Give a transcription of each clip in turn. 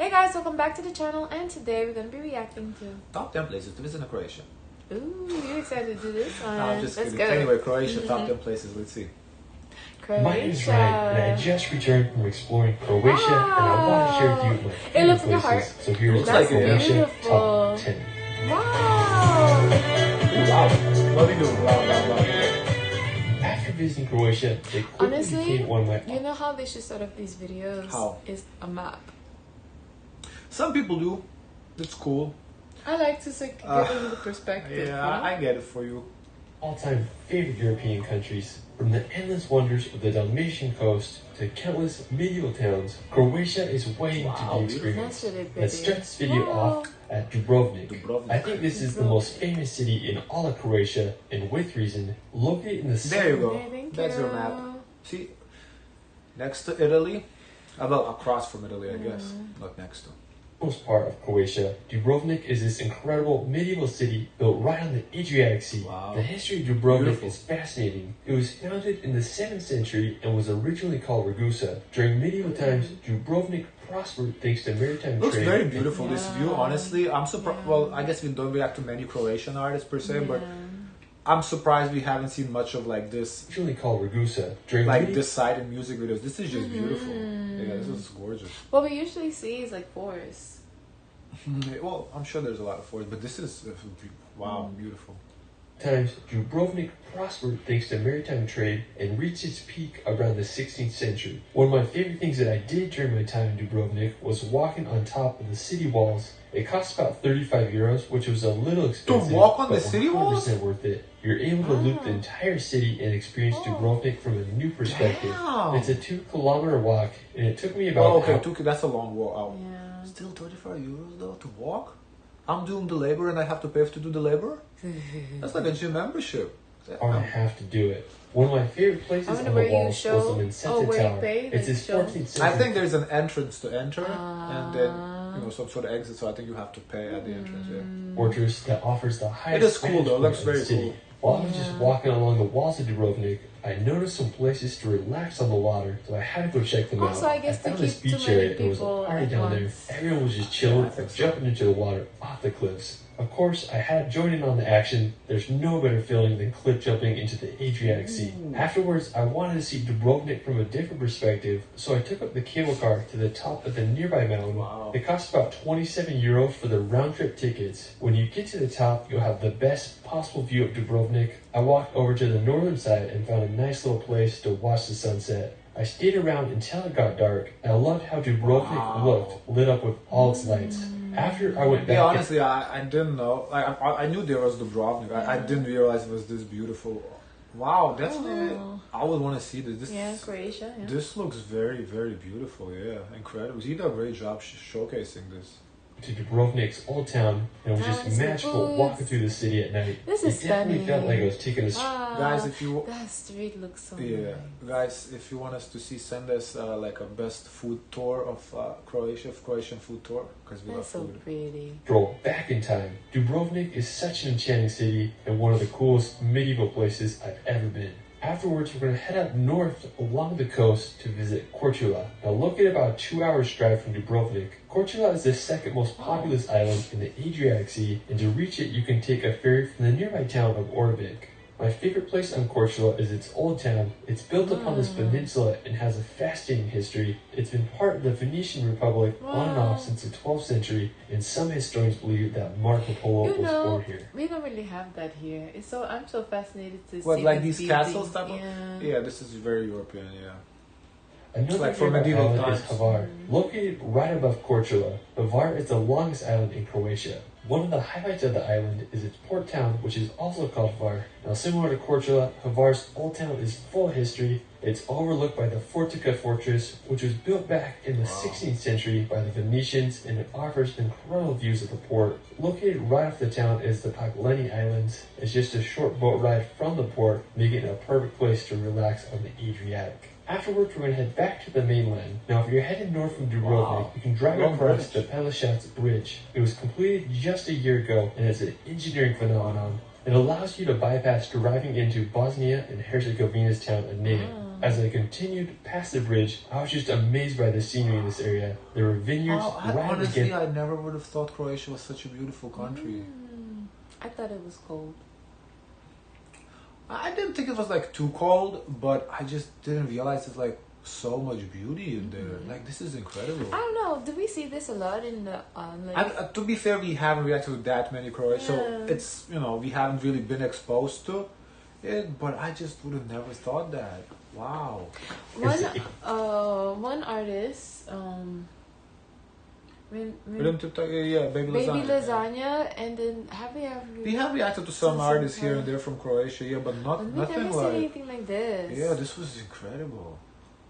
Hey guys, welcome back to the channel, and today we're going to be reacting to Top 10 places to visit in Croatia. Ooh, you excited to do this one? No, I'm just Let's kidding. go. Anyway, Croatia, top 10 places, let's see. Croatia. My name is Ryan, and I just returned from exploring Croatia, and I want to share with you my It looks favorite like a heart. places. So here's Looks my like it, yeah. Croatia top 10. Wow! Ooh, wow. What are we doing? Wow. After visiting Croatia, it quickly Honestly, became one of my... you know how they should start off these videos? How? Is a map. Some people do. It's cool. I like to get into the perspective. Yeah, you know? I get it for you. all-time favorite European countries. From the endless wonders of the Dalmatian coast to countless medieval towns, Croatia is waiting to be experienced. That's really pretty. Let's start this video off at Dubrovnik. I think this is the most famous city in all of Croatia, and with reason. Located in the There you go. Thank That's you. your map. See? Next to Italy. Well, across from Italy, I guess. Not next to. Most part of Croatia, Dubrovnik is this incredible medieval city built right on the Adriatic Sea. Wow. The history of Dubrovnik Beautiful. is fascinating. It was founded in the 7th century and was originally called Ragusa. During medieval times, Dubrovnik prospered thanks to maritime Looks trade. very beautiful, this view, honestly. I'm surprised. Well, I guess we don't react to many Croatian artists per se, but I'm surprised we haven't seen much of like this, Originally called Ragusa. During like this side in music videos. This is just beautiful. Yeah, this is gorgeous. What we usually see is like forests. Well, I'm sure there's a lot of forests, but this is wow, beautiful. times, Dubrovnik prospered thanks to maritime trade and reached its peak around the 16th century. One of my favorite things that I did during my time in Dubrovnik was walking on top of the city walls. It cost about 35 euros, which was a little expensive, To walk on but the city walls? 100% worth it. You're able to loop the entire city and experience Dubrovnik from a new perspective. Damn. It's a 2-kilometer walk, and it took me about Oh, okay, an hour. that's a long walk out. Yeah. Still 35 euros though to walk? I'm doing the labor and I have to pay to do the labor? That's like a gym membership. I have to do it. One of my favorite places I on wonder the where you walls show- was the Menseta where you Tower. pay, It's like this show? 14th century. I think there's an entrance to enter and then some sort of exit, so I think you have to pay at the entrance, yeah. fortress that offers the highest It is cool vantage though, it looks point of the very city. cool. While I was just walking along the walls of Dubrovnik, I noticed some places to relax on the water, so I had to go check them Also, out. I guess to found this keep too beach many area and there was a people party at down there. once. Everyone was just chilling I think or so. jumping into the water off the cliffs. Of course, I had to join in on the action. There's no better feeling than cliff jumping into the Adriatic Sea. Afterwards, I wanted to see Dubrovnik from a different perspective, so I took up the cable car to the top of the nearby mountain. Wow. It cost about 27 euros for the round-trip tickets. When you get to the top, you'll have the best possible view of Dubrovnik. I walked over to the northern side and found a nice little place to watch the sunset. I stayed around until it got dark. I loved how Dubrovnik looked, lit up with all its lights. After I went back... Yeah, honestly, I didn't know. Like, I knew there was Dubrovnik. I didn't realize it was this beautiful. Wow, that's really... I would want to see this. Yeah, Croatia. Yeah. This looks very, very beautiful. Yeah, incredible. You did a great job showcasing this. to Dubrovnik's old town, and it was just Nice magical foods. walking through the city at night. This It is definitely stunning. felt like I was taking a Wow, Guys, if you that street looks so yeah, nice. guys, if you want us to see, send us like a best food tour of Croatian food tour, because we love That's so food. pretty. stroll back in time. Dubrovnik is such an enchanting city and one of the coolest medieval places I've ever been. Afterwards, we're going to head up north along the coast to visit Korčula. Now, located about a 2-hour drive from Dubrovnik, Korčula is the second most populous island in the Adriatic Sea, and to reach it, you can take a ferry from the nearby town of Orvik. My favorite place on Korčula is its old town. It's built upon this peninsula and has a fascinating history. It's been part of the Venetian Republic on and off since the 12th century, and some historians believe that Marco Polo You was know, born here. we don't really have that here. It's so I'm so fascinated to What, see like the these buildings. castles type of? Yeah. Yeah, this is very European. Yeah. Another like from favorite medieval island is times. Hvar, located right above Korčula. Hvar is the longest island in Croatia. One of the highlights of the island is its port town, which is also called Hvar. Now, similar to Korčula, Hvar's old town is full of history. It's overlooked by the Fortica fortress, which was built back in the 16th century by the Venetians, and it offers incredible views of the port. Located right off the town is the Pakleni Islands. It's just a short boat ride from the port, making it a perfect place to relax on the Adriatic. Afterwards, we're going to head back to the mainland. Now, if you're headed north from Dubrovnik, you can drive Long across bridge. the Plitvice Bridge. It was completed just a year ago, and it's an engineering phenomenon. It allows you to bypass driving into Bosnia and Herzegovina's town of Nin. As I continued past the bridge, I was just amazed by the scenery in this area. There were vineyards Honestly, I never would have thought Croatia was such a beautiful country. I thought it was cold. I didn't think it was like too cold, but I just didn't realize there's like so much beauty in there. Like, this is incredible. I don't know. Do we see this a lot in the To be fair, we haven't reacted to that many Croatians, so it's, we haven't really been exposed to it. But I just would have never thought that. Wow. One artist, Baby Lasagna, and then we have reacted to some artists here and there from Croatia, but nothing like anything like this. Yeah, this was incredible.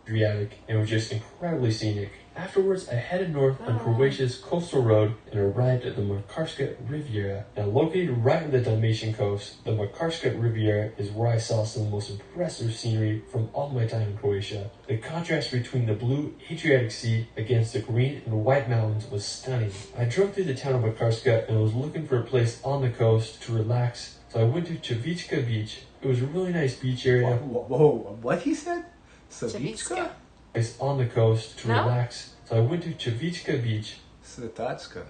Adriatic and was just incredibly scenic. Afterwards, I headed north on Croatia's coastal road and arrived at the Makarska Riviera. Now, located right on the Dalmatian coast, the Makarska Riviera is where I saw some of the most impressive scenery from all my time in Croatia. The contrast between the blue Adriatic Sea against the green and white mountains was stunning. I drove through the town of Makarska and was looking for a place on the coast to relax, so I went to Cvitacka Beach. It was a really nice beach area. Whoa, what he said? Cvitacka? It's on the coast to relax, so I went to Cvitacka Beach. Cvitacka.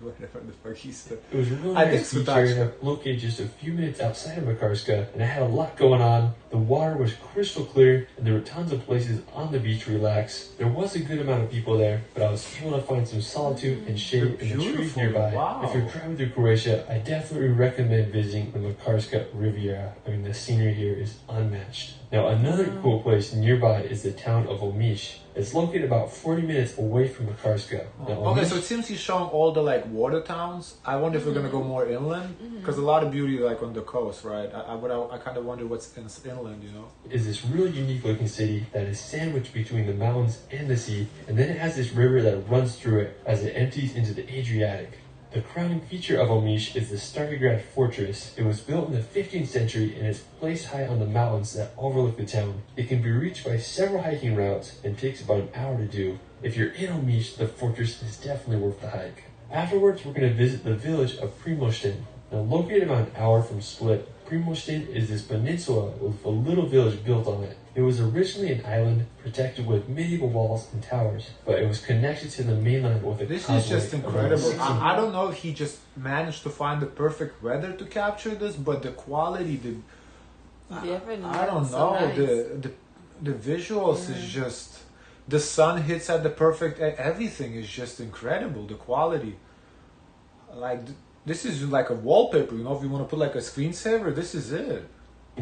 Whatever the fuck he said. It was a really nice beach area located just a few minutes outside of Makarska, and I had a lot going on. The water was crystal clear, and there were tons of places on the beach to relax. There was a good amount of people there, but I was able to find some solitude and shade in the trees nearby. Wow. If you're driving through Croatia, I definitely recommend visiting the Makarska Riviera. I mean, the scenery here is unmatched. Now, another cool place nearby is the town of Omiš. It's located about 40 minutes away from Makarska. Okay, so it seems he's showing all the like water towns. I wonder if we're gonna go more inland, because a lot of beauty like on the coast, right? I kind of wonder what's inland, Is this really unique looking city that is sandwiched between the mountains and the sea, and then it has this river that runs through it as it empties into the Adriatic. The crowning feature of Omiš is the Starigrad fortress. It was built in the 15th century and is placed high on the mountains that overlook the town. It can be reached by several hiking routes and takes about an hour to do. If you're in Omiš, the fortress is definitely worth the hike. Afterwards, we're going to visit the village of Primošten. Now, located about an hour from Split, Primošten is this peninsula with a little village built on it. It was originally an island protected with medieval walls and towers, but it was connected to the mainland with a This is just incredible. I don't know if he just managed to find the perfect weather to capture this, but the quality, I don't know, nice. the visuals is just, the sun hits at the perfect, everything is just incredible, the quality. Like, this is like a wallpaper, if you want to put like a screensaver, this is it.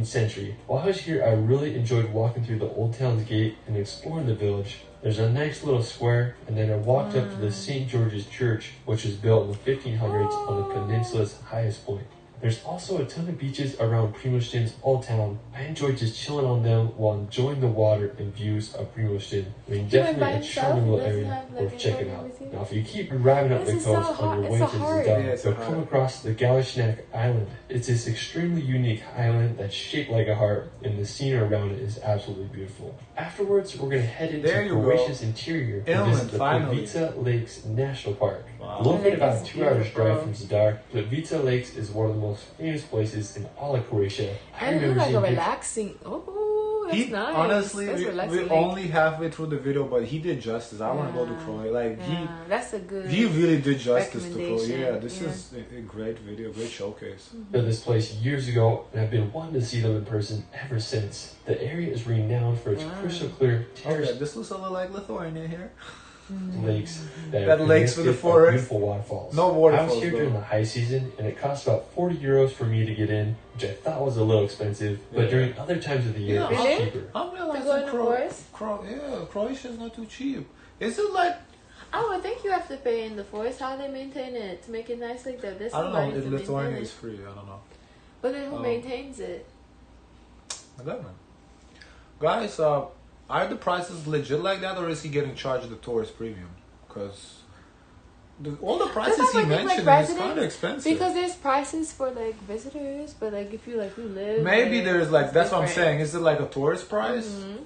Century. While I was here, I really enjoyed walking through the old town's gate and exploring the village. There's a nice little square, and then I walked up to the St. George's Church, which was built in the 1500s on the peninsula's highest point. There's also a ton of beaches around Primošten's old town. I enjoyed just chilling on them while enjoying the water and views of Primošten. I mean, definitely a charming little area worth checking out. Now, if you keep driving up the coast on your way to Zidar, you'll come across the Galešnjak Island. It's this extremely unique island that's shaped like a heart, and the scenery around it is absolutely beautiful. Afterwards, we're going to head into Croatia's interior and visit the Plitvice Lakes National Park. Wow. Located about 2 hours drive from Zidar, Plitvice Lakes is one of the most famous places in all of Croatia. And it's like a relaxing. Oh, that's nice. Honestly, we're only halfway through the video, but he did justice. I want to go to Croatia. Like that's a good. He really did justice to Croatia. Yeah, this is a great video, great showcase. Built this place years ago, and I've been wanting to see them in person ever since. The area is renowned for its crystal clear terrace. Okay, this looks a little like Lithuania here. Lakes that lakes with the forest, beautiful waterfalls. No waterfalls. I was here during the high season, and it cost about 40 euros for me to get in, which I thought was a little expensive. But during other times of the year, it's cheaper. I'm realizing Croatia is not too cheap. Is it like? I think you have to pay in the forest. How they maintain it to make it nice like that? I don't know if Lithuania is free. I don't know. But then who maintains it? The government. Guys, are the prices legit like that, or is he getting charged the tourist premium? Because all the prices he mentioned is kind of expensive. Because there's prices for like visitors, but like if you live, maybe there's like that's what I'm saying. Is it like a tourist price? Mm-hmm.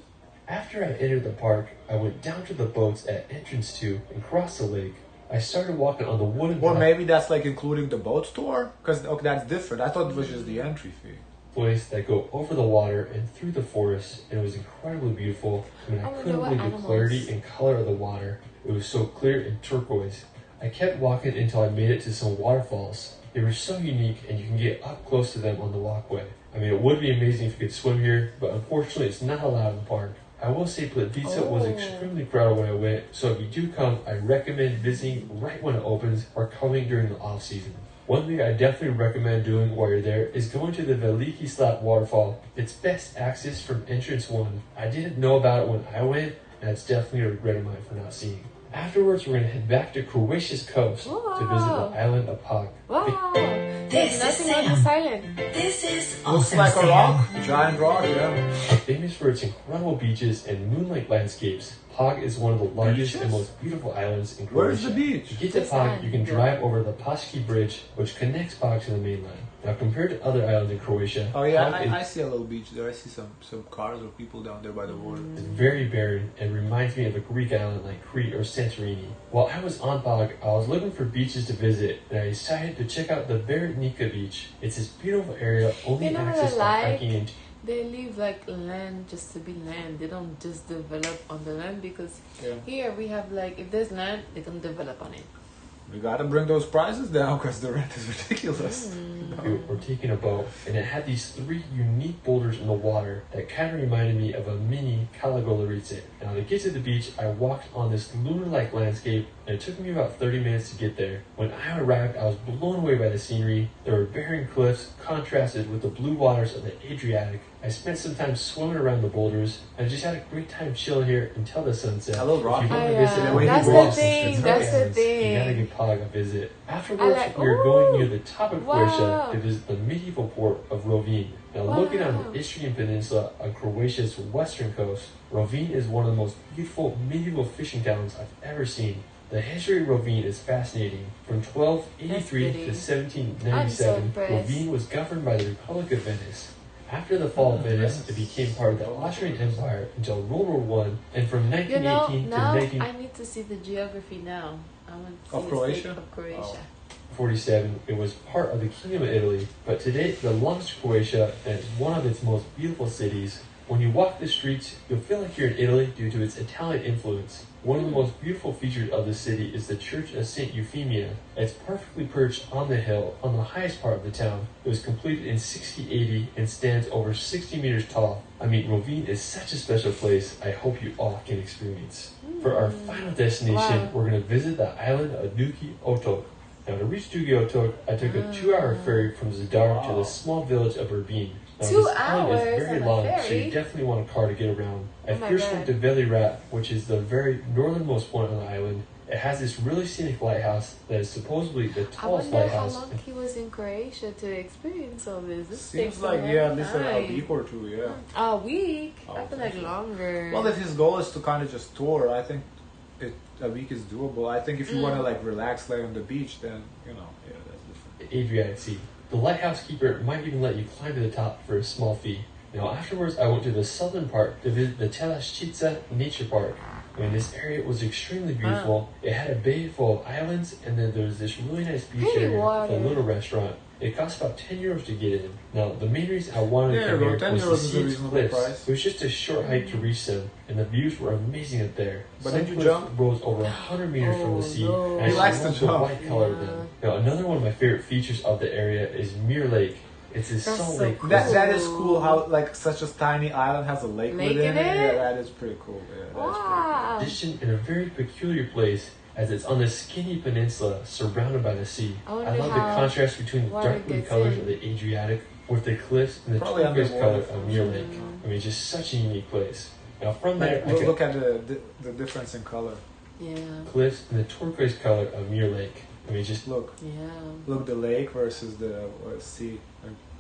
After I entered the park, I went down to the boats at entrance 2 and crossed the lake. I started walking on the wooden. Or maybe that's like including the boat tour, because that's different. I thought it was just the entry fee. place that go over the water and through the forest, and it was incredibly beautiful. I mean, I couldn't believe the clarity and color of the water. It was so clear and turquoise. I kept walking until I made it to some waterfalls. They were so unique, and you can get up close to them on the walkway. I mean, it would be amazing if you could swim here, but unfortunately it's not allowed in the park. I will say Plitvice was extremely crowded when I went, so if you do come, I recommend visiting right when it opens or coming during the off season. One thing I definitely recommend doing while you're there is going to the Veliki Slat waterfall. It's best access from entrance 1. I didn't know about it when I went, and it's definitely a regret of mine for not seeing it. Afterwards, we're going to head back to Croatia's coast to visit the island of Pag. Wow! There's nothing on this island. This is Looks awesome, like a Sam. rock, giant rock, yeah. Famous for its incredible beaches and moonlight landscapes, Pag is one of the largest and most beautiful islands in Croatia. Where is the beach? To get to Pag, you can drive over the Paški Bridge, which connects Pag to the mainland. Now, compared to other islands in Croatia, Oh yeah, Pag I see a little beach there. I see some cars or people down there by the water. is very barren and reminds me of a Greek island like Crete or Santorini. While I was on Pag, I was looking for beaches to visit, and I decided to check out the Berenica beach. It's this beautiful area only accessed by hiking and they leave like land just to be land. They don't just develop on the land because here we have like if there's land, they can develop on it. We gotta bring those prices down because the rent is ridiculous. We're taking a boat, and it had these 3 unique boulders in the water that kind of reminded me of a mini Kalagolarice. Now, to get to the beach, I walked on this lunar-like landscape, and it took me about 30 minutes to get there. When I arrived, I was blown away by the scenery. There were barren cliffs contrasted with the blue waters of the Adriatic. I spent some time swimming around the boulders, and I just had a great time chilling here until the sunset. Hello, Rock. If you want to Yeah. visit That's any the walks, thing, it's that's the islands, thing. You gotta give Pag a visit. Afterwards, like- we were going near Ooh. the top of Wow. Croatia to visit the medieval port of Rovinj. Now, looking on the Istrian Peninsula on Croatia's western coast, Rovinj is one of the most beautiful medieval fishing towns I've ever seen. The history of Rovinj is fascinating. From 1283 to I'm so 1797, impressed. Rovinj was governed by the Republic of Venice. After the fall of Venice, it became part of the Austrian Empire until World War I, and from 1918 to now 1947, I need to see the geography now. I want to see Of the Croatia? state of Croatia. it was part of the Kingdom of Italy. But today, it belongs to Croatia, and it's one of its most beautiful cities. When you walk the streets, you'll feel like you're in Italy due to its Italian influence. One of the most beautiful features of the city is the Church of St. Euphemia. It's perfectly perched on the hill, on the highest part of the town. It was completed in 1680 and stands over 60 meters tall. I mean, Rovinj is such a special place I hope you all can experience. For our final destination, we're going to visit the island of Dugi Otok. Now, to reach Dugi Otok, I took a 2-hour ferry from Zadar to the small village of Urbin. Now, 2 this island hours is very on a long, so ferry? you definitely want a car to get around. I Oh my first God. went to Velirat, which is the very northernmost point on the island. It has this really scenic lighthouse that is supposedly the I tallest wonder how lighthouse. long he was in Croatia to experience all this. This Seems takes like a long at least a time. week or two, yeah. A week? Oh, I feel like longer. Well, if his goal is to kind of just tour, I think a week is doable. I think if you want to like relax, lay on the beach, then that's different. The Adriatic Sea. The lighthouse keeper might even let you climb to the top for a small fee. Now, afterwards, I went to the southern part to visit the Telascica Nature Park. I mean, this area was extremely beautiful. It had a bay full of islands, and then there was this really nice beach Pretty area water. with a little restaurant. It cost about €10 to get in. Now, the main reason I wanted There to you come go, here €10 was to is a see its reasonable cliffs. price. It was just a short hike to reach them, and the views were amazing up there. But Some did you cliffs jump? rose over 100 meters from the sea, no. and He I likes to love the jump. white color of them. Now, another one of my favorite features of the area is Mirror Lake. It's this That's salt so lake. cool. That is cool. How like such a tiny island has a lake Lake within in it. it? Yeah, that is pretty cool. Yeah, that's Wow. Positioned in a very peculiar place, as it's on this skinny peninsula surrounded by the sea. I I wonder love the how contrast between the water dark blue gets colors in. of the Adriatic with the cliffs and the Probably turquoise underwater. color of Mirror Lake. I mean, just such a unique place. Now, from there, Like, I could look at the difference in color. Yeah. cliffs and the turquoise color of Mirror Lake. I mean, just Look Yeah. the lake versus the sea.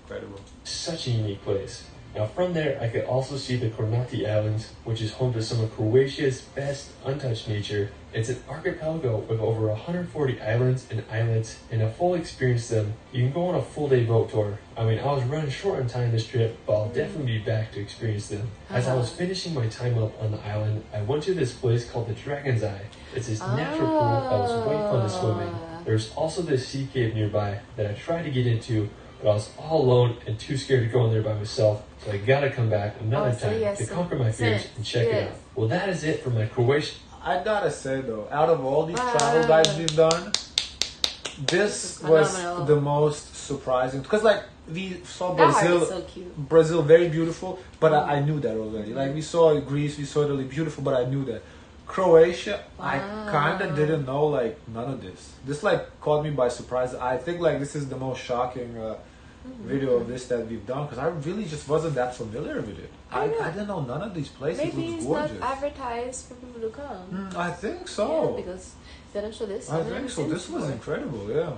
Incredible. such a unique place. Now, from there, I could also see the Kornati Islands, which is home to some of Croatia's best untouched nature. It's an archipelago with over 140 islands and islets, and to fully experience them, you can go on a full-day boat tour. I mean, I was running short on time this trip, but I'll definitely be back to experience them. As I was finishing my time up on the island, I went to this place called the Dragon's Eye. It's this natural pool that was way fun to swim in. There's also this sea cave nearby that I tried to get into, but I was all alone and too scared to go in there by myself, so I gotta come back another time to conquer my fears and check it out. Well, that is it for my Croatian. I gotta say though, out of all these travel guides we've done, this was the most surprising, because like we saw Brazil very beautiful, but I knew that already. Like we saw Greece, we saw Italy beautiful, but I knew that. Croatia, I kinda didn't know like none of this. This like caught me by surprise. I think like this is the most shocking video of this that we've done, because I really just wasn't that familiar with it. I didn't know none of these places. Maybe it's not advertised for people to come. I think so. Yeah, because they don't show this. I think so. This was incredible, yeah.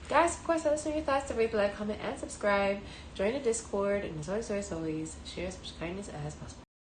Guys, of course, let us know your thoughts. Rate, like, comment, and subscribe. Join the Discord. And as always, share as much kindness as possible.